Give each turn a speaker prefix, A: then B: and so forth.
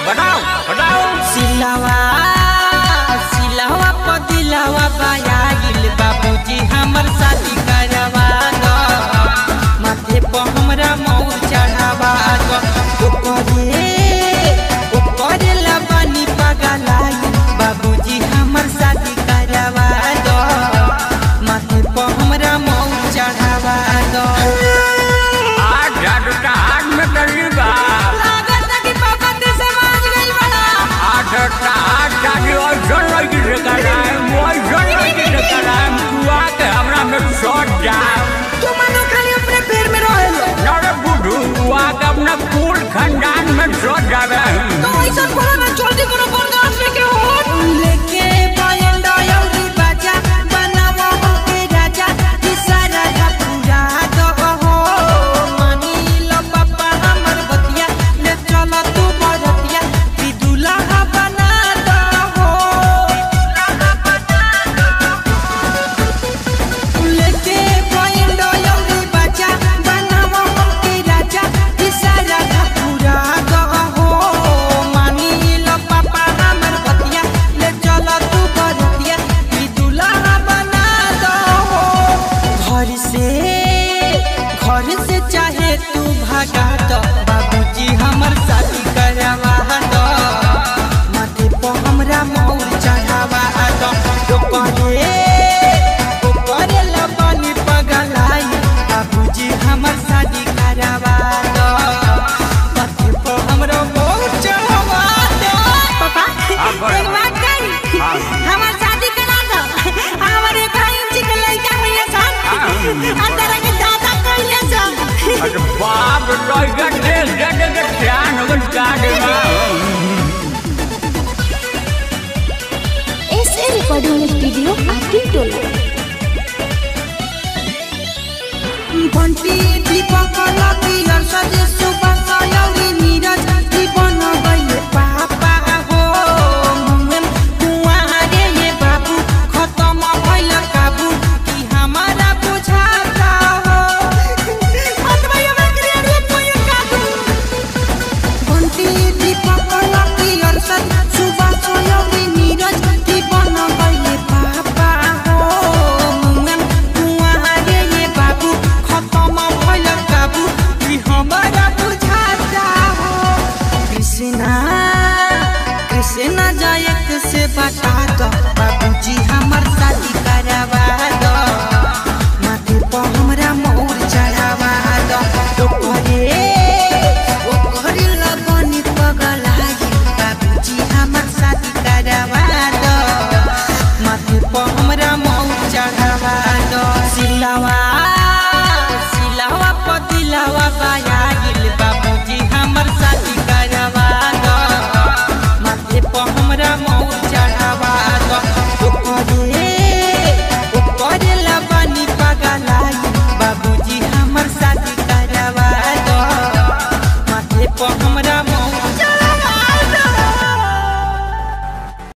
A: बताओ बताओ।
B: सिलावा सिलावा पदिलावा बाया गिल बाबूजी हमर शादी करवा दो, माथे पर हमरा मौर चढ़ावा दो। ऊपर लबानी पगलाई बाबूजी हमर शादी करवा दो, माथे पर हमरा मौर चढ़ावा दो।
A: आज जादूटा हाथ में करीबा अपना कुल खानदान में सो जावे
B: तो ऐसा बोला ना जल्दी करो बर्दाश्त लेके हो लेके बायंडा यौरी बाजा बनावा के राजा सारा का पूरा दो हो। मानी लो पापा हमर बतिया ले चला तू बरतिया दूल्हा बना दो हो। लेके बायंडा यौरी बाजा बनावा के राजा सारा का पूरा दो हो। मानी लो पापा हमर बतिया ले चला तू बरतिया दूल्हा बना दो हो। घर से चाहे तू भागा दो बाबूजी हमर शादी करवा दो, माथे पर हमरा मौर चढ़ावा दो। ऊपर लबानी पगलाई बाबूजी हमर शादी करवा दो, माथे पर हमरा मौर चढ़ावा दो। पापा एक बात कही हमर शादी करा दो। हमर 1 इंच के लड़का भैया सन अंदर के दादा कइले छ।
A: अरे बाप रे देख ध्यान हो काटे
C: एसए रिकॉर्डिंग स्टूडियो आकिल टोला।
B: घंटी दीपक लगी अर्षद सुबह सयौरी नीरज दीपन गइले पापा हो। मुंगन कुआरे ये बाबू खत्म भइल काबू कि हमारा बुझाता हो। मत भैया मैं क्रिएट कोई काबू। घंटी दीपक लगी अर्षद सुबह सयौरी नीरज दीपन गइले पापा हो। मुंगन कुआरे ये बाबू खत्म भइल काबू कि हमारा बुझाता हो। कृष्णा जायक से बता दो बाबूजी हमर शादी करवा दो, माथे पर हमरा मौर चढ़ावा दो। ओकरे लगनी पगलाई बाबूजी हमर शादी करवा दो, माथे पर हमरा मौर चढ़ावा दो। सिलावा